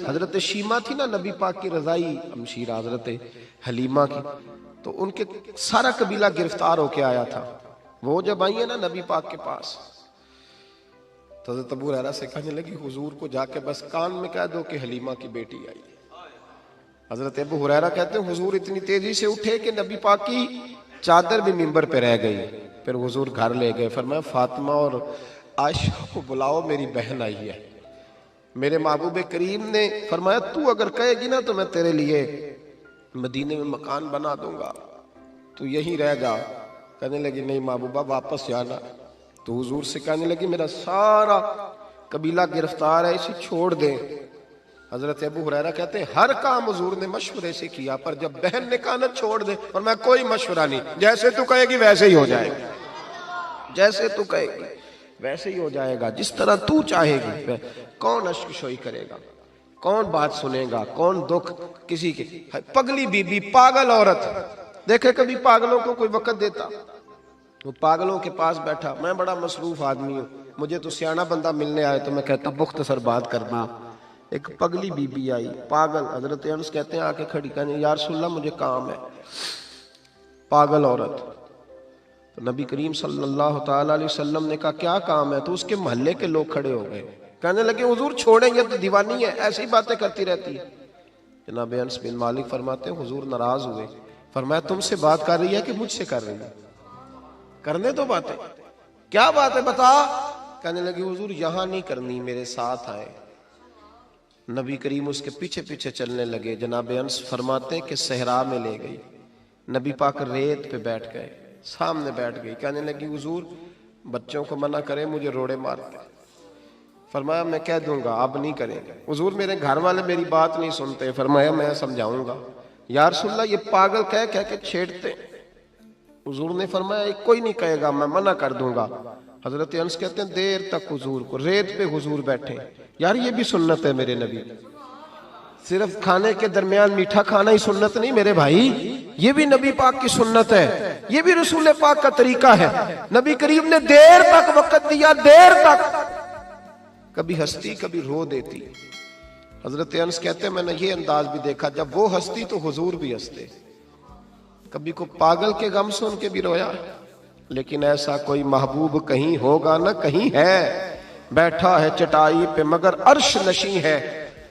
حضرت شیما تھی نا نبی پاک کی رضائی ہمشیرہ حضرت حلیمہ کی، تو ان کے سارا قبیلہ گرفتار ہو کے آیا تھا. وہ جب آئی ہیں نا نبی پاک کے پاس تو حضرت ابو ہریرہ سے کہنے لگی حضور کو جا کے بس کان میں کہہ دو کہ حلیمہ کی بیٹی آئی. حضرت ابو ہریرہ کہتے ہیں حضور اتنی تیزی سے اٹھے کہ نبی پاک کی چادر بھی منبر پہ رہ گئی. پھر حضور گھر لے گئے، فرمایا فاطمہ اور عائشہ کو بلاؤ، میری بہن آئی ہے. میرے محبوب کریم نے فرمایا تو اگر کہے گی نا تو میں تیرے لیے مدینے میں مکان بنا دوں گا، تو یہیں رہ جا. کہنے لگی نہیں محبوبہ واپس جانا. تو حضور سے کہنے لگی میرا سارا قبیلہ گرفتار ہے، اسے چھوڑ دیں. حضرت ابو ہریرہ کہتے ہیں ہر کام حضور نے مشورے سے کیا، پر جب بہن نے کہا نہ چھوڑ دے، اور میں کوئی مشورہ نہیں، جیسے تو کہے گی ویسے ہی ہو جائے گا، جیسے تو کہے گی ویسے ہی ہو جائے گا، جس طرح تو چاہے گی. کون اشک شوئی کرے گا، کون بات سنے گا، کون دکھ کسی کے. پگلی بی بی، پاگل عورت. دیکھے کبھی پاگلوں کو کوئی وقت دیتا؟ وہ پاگلوں کے پاس بیٹھا، میں بڑا مصروف آدمی ہوں، مجھے تو سیاںا بندہ ملنے آئے تو میں کہتا مختصر بات کرنا. ایک پگلی بی بی آئی، پاگل. حضرت انس کہتے ہیں آ کے کھڑی، کہنے یا رسول اللہ مجھے کام ہے. پاگل عورت. تو نبی کریم صلی اللہ تعالیٰ علیہ وسلم نے کہا کیا کام ہے؟ تو اس کے محلے کے لوگ کھڑے ہو گئے، کہنے لگے حضور چھوڑیں یہ تو دیوانی ہے، ایسی باتیں کرتی رہتی ہے. جناب انس بن مالک فرماتے ہیں حضور ناراض ہوئے، فرمایا تم سے بات کر رہی ہے کہ مجھ سے کر رہی ہے؟ کرنے دو باتیں. کیا بات ہے بتا؟ کہنے لگی حضور یہاں نہیں کرنی، میرے ساتھ آئے. نبی کریم اس کے پیچھے پیچھے چلنے لگے. جناب انس فرماتے ہیں کہ صحرا میں لے گئی. نبی پاک ریت پہ بیٹھ گئے، سامنے بیٹھ گئی. کہنے لگی حضور بچوں کو منع کریں، مجھے روڑے مارتے. فرمایا میں کہہ دوں گا، اب نہیں کریں گے. حضور میرے گھر والے میری بات نہیں سنتے. فرمایا میں سمجھاؤں گا. یا رسول اللہ یہ پاگل کہہ کہہ کے چھیڑتے. حضور نے فرمایا کوئی نہیں کہے گا، میں منع کر دوں گا. حضرت انس کہتے ہیں دیر تک حضور کو ریت پہ حضور بیٹھے. یار یہ بھی سنت ہے میرے نبی. صرف کھانے کے درمیان میٹھا کھانا ہی سنت نہیں میرے بھائی، یہ بھی نبی پاک کی سنت ہے، یہ بھی رسول پاک کا طریقہ ہے. نبی کریم نے دیر تک وقت دیا، دیر تک. کبھی ہستی کبھی رو دیتی. حضرت انس کہتے ہیں میں نے یہ انداز بھی دیکھا، جب وہ ہستی تو حضور بھی ہستے. کبھی کو پاگل کے غم سن کے بھی رویا. لیکن ایسا کوئی محبوب کہیں ہوگا نہ کہیں ہے، بیٹھا ہے چٹائی پہ مگر عرش نشیں ہے.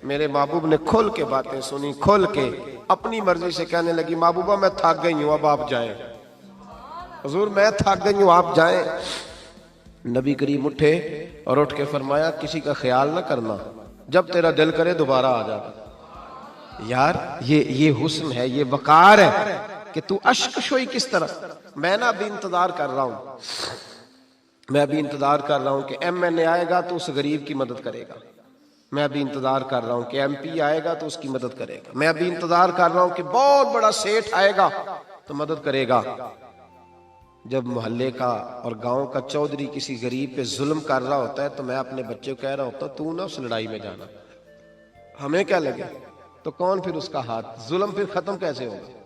میرے محبوب نے کھل کے باتیں سنی، کھل کے اپنی مرضی سے. کہنے لگی محبوبہ میں تھک گئی ہوں، اب آپ جائیں. حضور میں تھک گئی ہوں، آپ جائیں. نبی کریم اٹھے اور اٹھ کے فرمایا کسی کا خیال نہ کرنا، جب تیرا دل کرے دوبارہ آ جا. یار یہ حسن ہے، یہ وقار ہے کہ تو اشک شوئی کس طرح. میں نہ ابھی انتظار کر رہا ہوں، میں ابھی انتظار کر رہا ہوں کہ ایم این اے آئے گا تو اس غریب کی مدد کرے گا. میں ابھی انتظار کر رہا ہوں کہ ایم پی آئے گا تو اس کی مدد کرے گا. میں ابھی انتظار کر رہا ہوں کہ بہت بڑا سیٹھ آئے گا تو مدد کرے گا. جب محلے کا اور گاؤں کا چودھری کسی غریب پہ ظلم کر رہا ہوتا ہے تو میں اپنے بچے کو کہہ رہا ہوتا تو نہ اس لڑائی میں جانا، ہمیں کیا لگے. تو کون پھر اس کا ہاتھ؟ ظلم پھر ختم کیسے ہوگا؟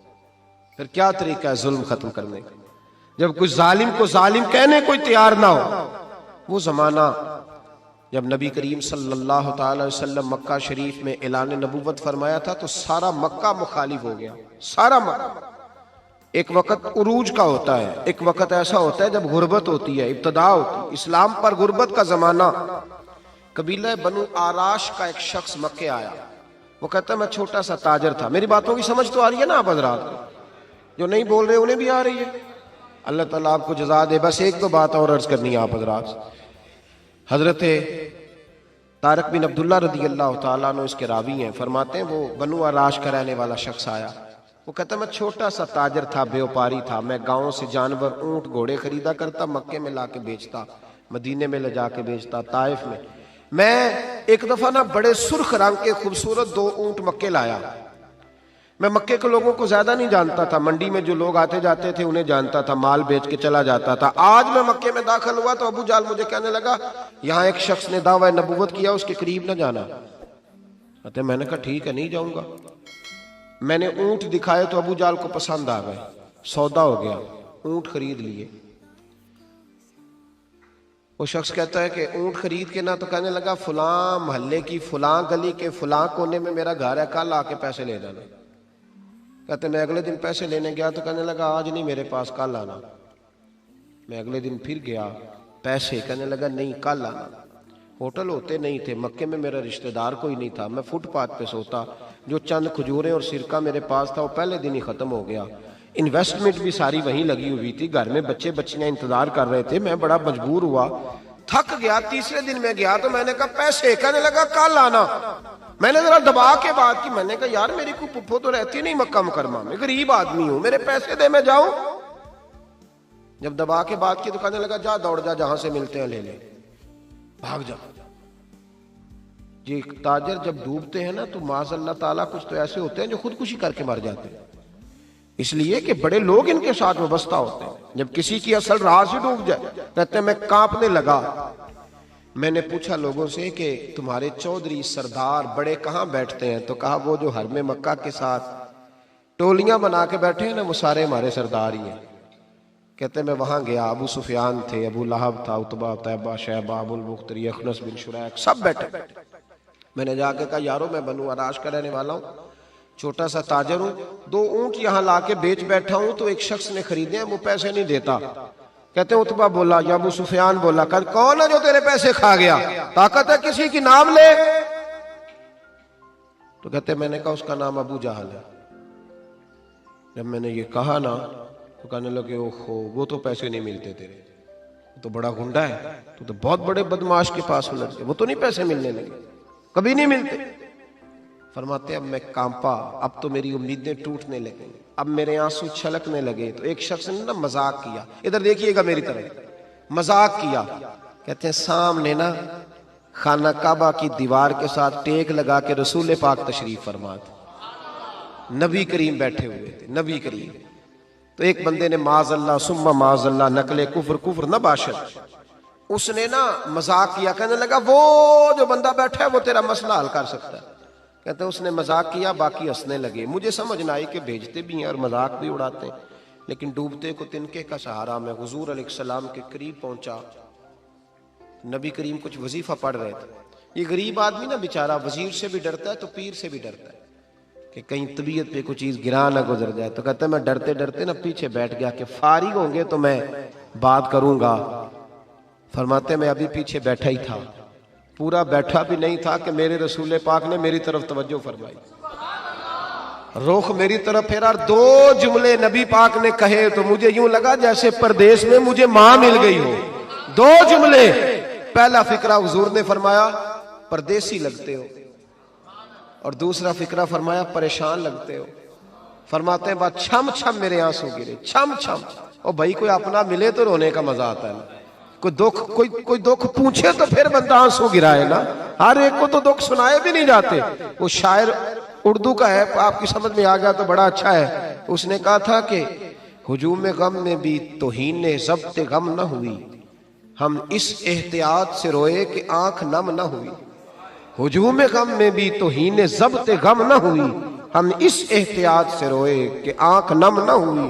پھر کیا طریقہ ہے ظلم ختم کرنے کا؟ جب کوئی ظالم کو ظالم کہنے کوئی تیار نہ ہو. وہ زمانہ جب نبی کریم صلی اللہ تعالی وسلم مکہ شریف میں اعلان نبوت فرمایا تھا تو سارا مکہ مخالف ہو گیا، سارا مکہ. ایک وقت عروج کا ہوتا ہے، ایک وقت ایسا ہوتا ہے جب غربت ہوتی ہے، ابتدا ہوتی ہے. اسلام پر غربت کا زمانہ. قبیلہ بنو آراش کا ایک شخص مکے آیا. وہ کہتا ہے میں چھوٹا سا تاجر تھا. میری باتوں کی سمجھ تو آ رہی ہے نا آپ حضرات؟ جو نہیں بول رہے انہیں بھی آ رہی ہے. اللہ تعالیٰ آپ کو جزا دے. بس ایک دو بات اور عرض کرنی ہے آپ حضرات. حضرت طارق بن عبداللہ رضی اللہ تعالیٰ عنہ اس کے راوی ہیں، فرماتے ہیں وہ بنو آراش کا رہنے والا شخص آیا. وہ کہتا ہے میں چھوٹا سا تاجر تھا، بیوپاری تھا. میں گاؤں سے جانور اونٹ گھوڑے خریدا کرتا، مکے میں لا کے بیچتا، مدینے میں لے جا کے بیچتا، طائف میں. میں ایک دفعہ نا بڑے سرخ رنگ کے خوبصورت 2 اونٹ مکے لایا. میں مکے کے لوگوں کو زیادہ نہیں جانتا تھا، منڈی میں جو لوگ آتے جاتے تھے انہیں جانتا تھا، مال بیچ کے چلا جاتا تھا. آج میں مکے میں داخل ہوا تو ابو جال مجھے کہنے لگا یہاں ایک شخص نے دعویٰ نبوت کیا، اس کے قریب نہ جانا. میں نے کہا ٹھیک ہے نہیں جاؤں گا. میں نے اونٹ دکھائے تو ابو جال کو پسند آ گئے، سودا ہو گیا، اونٹ خرید لیے. وہ شخص کہتا ہے کہ اونٹ خرید کے نا، تو کہنے لگا فلاں محلے کی فلاں گلی کے فلاں کونے میں میرا گھر ہے، کل آ کے پیسے لے جانا۔ کہتے میں اگلے دن پیسے لینے گیا تو کہنے لگا آج نہیں میرے پاس، کل آنا۔ میں اگلے دن پھر گیا پیسے، کہنے لگا نہیں کل آنا۔ ہوٹل ہوتے نہیں تھے، مکے میں میرا رشتہ دار کوئی نہیں تھا، میں فٹ پاتھ پہ سوتا، جو چند کھجوریں اور سرکہ میرے پاس تھا وہ پہلے دن ہی ختم ہو گیا۔ انویسٹمنٹ بھی ساری وہیں لگی ہوئی تھی، گھر میں بچے بچیاں انتظار کر رہے تھے، میں بڑا مجبور ہوا، تھک گیا۔ تیسرے دن میں گیا تو میں نے کہا پیسے، کہنے لگا کل آنا۔ میں نے ذرا دبا کے بات کی، میں نے کہا یار میری کوئی پھپھو تو رہتی نہیں مکہ مکرمہ میں، غریب آدمی ہوں، میرے پیسے دے میں جاؤں۔ جب دبا کے بات کی تو کہنے لگا جا دوڑ جا، جہاں سے ملتے ہیں لے لے، بھاگ جا۔ یہ تاجر جب ڈوبتے ہیں نا تو معاذ اللہ تعالیٰ کچھ تو ایسے ہوتے ہیں جو خودکشی کر کے مر جاتے ہیں، اس لیے کہ بڑے لوگ ان کے ساتھ وابستہ ہوتے ہیں۔ جب کسی کی اصل راہ سے ڈوب جائے کہتے ہیں میں کانپنے لگا۔ میں نے پوچھا لوگوں سے کہ تمہارے چودھری سردار بڑے کہاں بیٹھتے ہیں؟ تو کہا وہ جو حرم مکہ کے ساتھ ٹولیاں بنا کے بیٹھے ہیں نا، وہ سارے ہمارے سردار ہی ہیں۔ کہتے میں وہاں گیا، ابو سفیان تھے، ابو لہب تھا، عتبہ، طیبہ، شیبہ، ابو البختری، اخنس بن شریک، سب بیٹھے۔ میں نے جا کے کہا یارو میں بنو عراش کا رہنے والا ہوں، چھوٹا سا تاجر ہوں، 2 اونٹ یہاں لا کے بیچ بیٹھا ہوں تو ایک شخص نے خریدے ہیں، وہ پیسے نہیں دیتا۔ کہتے ہیں عتبہ بولا یا ابو سفیان بولا، کون ہے جو تیرے پیسے کھا گیا؟ طاقت ہے کسی کی نام لے؟ تو کہتے ہیں میں نے کہا اس کا نام ابو جہل ہے۔ جب میں نے یہ کہا نا تو کہنے لگے اوہو وہ تو پیسے نہیں ملتے تیرے، تو بڑا گنڈا ہے، تو بہت بڑے بدماش کے پاس لگ گئے، وہ تو نہیں پیسے ملنے لگے، کبھی نہیں ملتے۔ فرماتے اب میں کانپا، اب تو میری امیدیں ٹوٹنے لگیں، اب میرے آنسو چھلکنے لگے۔ تو ایک شخص نے نا مذاق کیا، ادھر دیکھیے گا میری طرف، مذاق کیا۔ کہتے ہیں سامنے نا خانہ کعبہ کی دیوار کے ساتھ ٹیک لگا کے رسول پاک تشریف فرما تھے، نبی کریم بیٹھے ہوئے تھے، نبی کریم۔ تو ایک بندے نے معاذ اللہ ثم معاذ اللہ نقل کفر نہ باشد، اس نے نا مذاق کیا، کہنے لگا وہ جو بندہ بیٹھا ہے وہ تیرا مسئلہ حل کر سکتا ہے۔ کہتے ہیں اس نے مذاق کیا، باقی ہنسنے لگے۔ مجھے سمجھ نہ آئی کہ بھیجتے بھی ہیں اور مذاق بھی اڑاتے ہیں، لیکن ڈوبتے کو تنکے کا سہارا میں حضور علیہ السلام کے قریب پہنچا۔ نبی کریم کچھ وظیفہ پڑھ رہے تھے۔ یہ غریب آدمی نا بیچارہ وزیر سے بھی ڈرتا ہے تو پیر سے بھی ڈرتا ہے کہ کہیں طبیعت پہ کوئی چیز گرا نہ گزر جائے۔ تو کہتا ہے میں ڈرتے ڈرتے نا پیچھے بیٹھ گیا کہ فارغ ہوں گے تو میں بات کروں گا۔ فرماتے میں ابھی پیچھے بیٹھا ہی تھا، پورا بیٹھا بھی نہیں تھا کہ میرے رسول پاک نے میری طرف توجہ فرمائی، رخ میری طرف پھیرا، 2 جملے نبی پاک نے کہے تو مجھے یوں لگا جیسے پردیس میں مجھے ماں مل گئی ہو۔ 2 جملے، پہلا فقرہ حضور نے فرمایا پردیسی لگتے ہو، اور دوسرا فقرہ فرمایا پریشان لگتے ہو۔ فرماتے ہیں بات چھم چھم میرے آنسو گرے، چھم چھم۔ اور بھائی کوئی اپنا ملے تو رونے کا مزہ آتا ہے، کوئی دکھ پوچھے تو پھر بندہ آنسو گرائے نا، ہر ایک کو تو دکھ سنائے بھی نہیں جاتے۔ وہ شاعر اردو کا ہے، آپ کی سمجھ میں آ گیا تو بڑا اچھا ہے۔ اس نے کہا تھا کہ ہجوم غم میں بھی توہین ضبط غم نہ ہوئی، ہم اس احتیاط سے روئے کہ آنکھ نم نہ ہوئی۔ ہجوم غم میں بھی توہین ضبط غم نہ ہوئی، ہم اس احتیاط سے روئے کہ آنکھ نم نہ ہوئی۔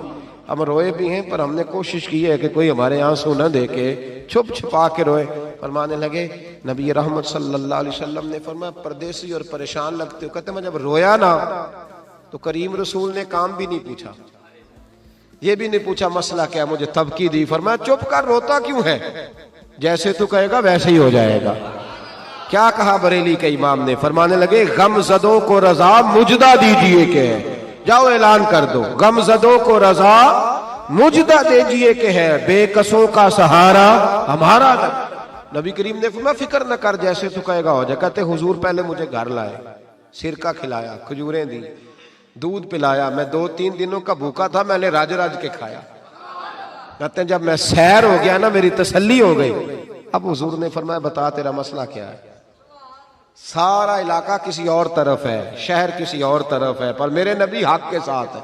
ہم روئے بھی ہیں پر ہم نے کوشش کی ہے کہ کوئی ہمارے آنسو نہ دیکھے، چھپ چھپا کے روئے۔ فرمانے لگے نبی رحمت صلی اللہ علیہ وسلم نے فرمایا پردیسی اور پریشان لگتے ہو۔ کہتے میں جب رویا نا تو کریم رسول نے کام بھی نہیں پوچھا، یہ بھی نہیں پوچھا مسئلہ کیا، مجھے تبکی دی۔ فرمایا چپ کر، روتا کیوں ہے؟ جیسے تو کہے گا ویسے ہی ہو جائے گا۔ کیا کہا بریلی کے امام نے؟ فرمانے لگے غم زدوں کو رضا مجدہ دیجئے کہ ہے، جاؤ اعلان کر دو، غم زدوں کو رضا مجدہ دیجئے کہ ہے، بے کسوں کا سہارا ہمارا۔ نبی کریم نے فرمایا فکر نہ کر، جیسے تو کہے گا ہو جائے۔ کہتے حضور پہلے مجھے گھر لائے، سرکہ کھلایا، کھجوریں دی، دودھ پلایا، میں 2-3 دنوں کا بھوکا تھا، میں نے راج کے کھایا۔ کہتے ہیں جب میں سیر ہو گیا نا میری تسلی ہو گئی۔ اب حضور نے فرمایا بتا تیرا مسئلہ کیا ہے؟ سارا علاقہ کسی اور طرف ہے، شہر کسی اور طرف ہے، پر میرے نبی حق کے ساتھ ہے۔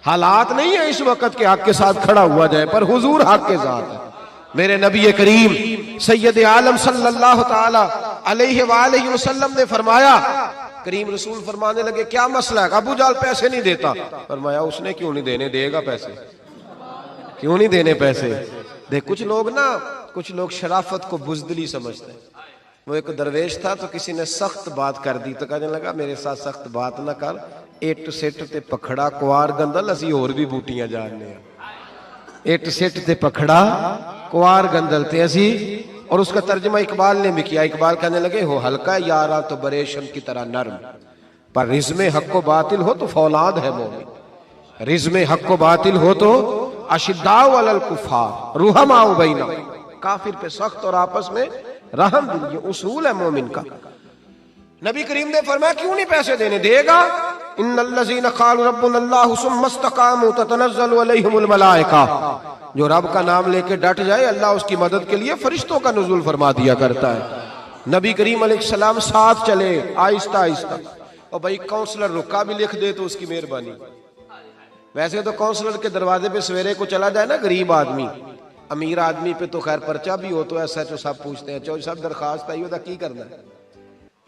حالات نہیں ہے اس وقت کہ حق کے ساتھ کھڑا ہوا جائے، پر حضور حق کے ساتھ ہے۔ میرے نبی کریم سید عالم صلی اللہ تعالی علیہ وآلہ وسلم نے فرمایا، کریم رسول فرمانے لگے کیا مسئلہ ہے؟ ابو جہل پیسے نہیں دیتا۔ فرمایا اس نے کیوں نہیں دینے، دے گا پیسے، کیوں نہیں دینے پیسے؟ دیکھ کچھ لوگ نا کچھ لوگ شرافت کو بزدلی سمجھتے ہیں. وہ ایک درویش تھا تو کسی نے سخت بات کر دی تو کہنے لگا میرے ساتھ سخت بات نہ کر, اٹ سٹ تے پکھڑا کوار گندل اسی اور بھی بوٹیاں جاننے ہیں. اٹ سٹ تے پکھڑا کوار گندل تے اسی. اور اس کا ترجمہ اقبال نے بھی کیا. اقبال کہنے لگے ہو ہلکا یارا تو بریشم کی طرح نرم, پر رزم حق و باطل ہو تو فولاد ہے مومن. رزم حق و باطل ہو تو اشداء علی الکفار رحماء بینہم, کافر پہ سخت اور آپس میں رحم دل, یہ اصول ہے مومن کا. نبی کریم نے فرمایا کیوں نہیں پیسے دینے, دے گا. ان الذین قالوا ربنا اللہ ثم استقاموا تتنزل علیہم الملائکہ, جو رب کا نام لے کے ڈٹ جائے اللہ اس کی مدد کے لیے فرشتوں کا نزول فرما دیا کرتا ہے. نبی کریم علیہ السلام ساتھ چلے آہستہ آہستہ. اور بھائی کونسلر رکا بھی لکھ دے تو اس کی مہربانی. ویسے تو کونسلر کے دروازے پہ سویرے کو چلا جائے نا غریب آدمی, امیر آدمی پہ تو خیر پرچہ بھی ہو تو ایس ایچ او صاحب پوچھتے ہیں چوہدری صاحب درخواست آئی ہوتا کی کرنا ہے,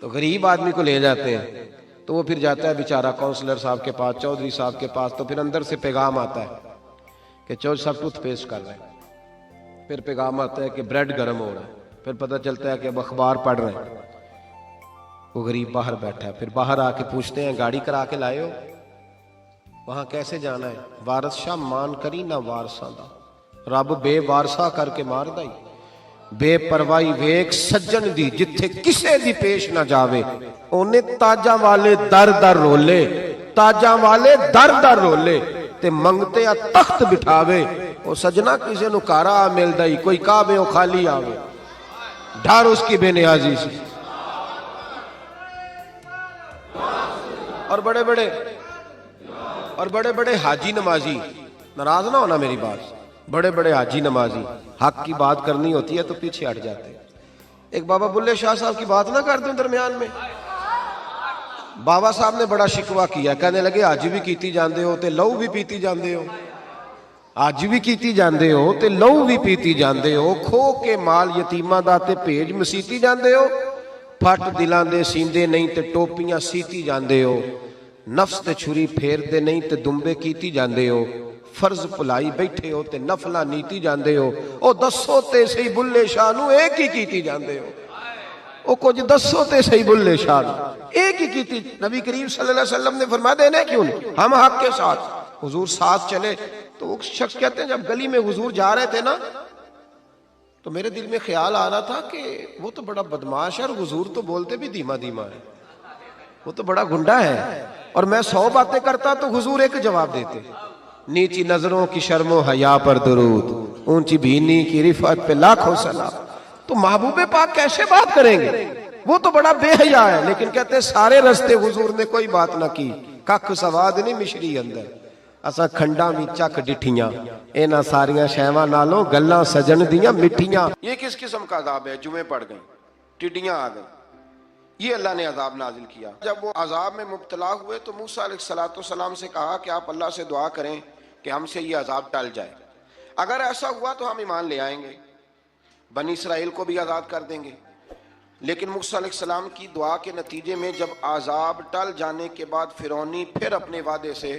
تو غریب آدمی کو لے جاتے ہیں. تو وہ پھر جاتا ہے بیچارہ کونسلر صاحب کے پاس, چوہدری صاحب کے پاس. تو پھر اندر سے پیغام آتا ہے کہ چوہدری صاحب ٹوتھ پیسٹ کر رہے ہیں. پھر پیغام آتا ہے کہ بریڈ گرم ہو رہا ہے. پھر پتہ چلتا ہے کہ اب اخبار پڑھ رہے ہیں. وہ غریب باہر بیٹھا ہے. پھر باہر آ کے پوچھتے ہیں گاڑی کرا کے لائے ہو, وہاں کیسے جانا ہے؟ وارث شاہ مان کری نہ وارثاں دا, رب بے وارثا کر کے مار دائی. بے پروائی ویک سجن دی جتھے کسے دی پیش نہ جاوے, اونے تاجاں والے در در رولے, تاجاں والے در در رولے تے منگتے آ تخت بٹھاوے. او سجنا کسے نو کارا مل دائی, کوئی کعبے او خالی آوے, ڈھار اس کی بے نیازی سے. اور بڑے بڑے حاجی نمازی, ناراض نہ ہونا میری بات, بڑے بڑے حاجی نمازی حق کی بات کرنی ہوتی ہے تو پیچھے ہٹ جاتے ہیں. ایک بابا بلے شاہ صاحب کی بات نہ کر دوں درمیان میں. بابا صاحب نے بڑا شکوہ کیا, کہنے لگے آج بھی کیتی جاندے ہو تے لو بھی پیتی جاندے ہو, آج بھی کیتی جاندے ہو تے لو بھی پیتی جاندے ہو, کھو کے مال یتیماں دا تے بھیج مسیتی جاندے ہو, پھٹ دلاں دے سیندے نہیں تے ٹوپیاں سیتی جاندے ہو, نفس تے چھری پھیر دے نہیں تے دمبے کیتی جاندے ہو, فرض پلائی بیٹھے ہو تے نفلہ نیتی جاندے ہو. او دسو تے صحیح بلے شاہ نو ایک ہی کیتی جاندے ہو, او کچھ دسو تے صحیح بلے شاہ نو ایک ہی کیتی. نبی کریم صلی اللہ علیہ وسلم نے فرمایا دینے کیوں نہیں, ہم حق کے ساتھ. حضور ساتھ چلے تو وہ شخص کہتے ہیں جب گلی میں حضور جا رہے تھے نا تو میرے دل میں خیال آ رہا تھا کہ وہ تو بڑا بدماش ہے اور حضور تو بولتے بھی دھیما دھیما ہے, وہ تو بڑا گنڈا ہے, اور میں 100 باتیں کرتا تو حضور ایک جواب دیتے, نیچی نظروں کی شرم و حیا پر درود, اونچی بینی کی رفعت پہ لاکھوں سلام. تو محبوب پاک کیسے بات کریں گے, وہ تو بڑا بے حیا ہے. لیکن کہتے سارے رستے حضور نے کوئی بات نہ کی, ککھ سواد نہیں مشری اندر, اسا کھنڈا بھی چک ڈٹھیاں, اینا ساریاں شیواں نالوں گلاں سجن دیاں مٹھیاں. یہ کس قسم کا عذاب ہے؟ جمعے پڑ گئیں, ٹڈیاں آ گئیں, یہ اللہ نے عذاب نازل کیا. جب وہ عذاب میں مبتلا ہوئے تو موسیٰ علیہ السلام سے کہا کہ آپ اللہ سے دعا کریں کہ ہم سے یہ عذاب ٹل جائے. اگر ایسا ہوا تو ہم ایمان لے آئیں گے, بنی اسرائیل کو بھی آزاد کر دیں گے. لیکن موسیٰ علیہ السلام کی دعا کے نتیجے میں جب عذاب ٹل جانے کے بعد فرعونی پھر اپنے وعدے سے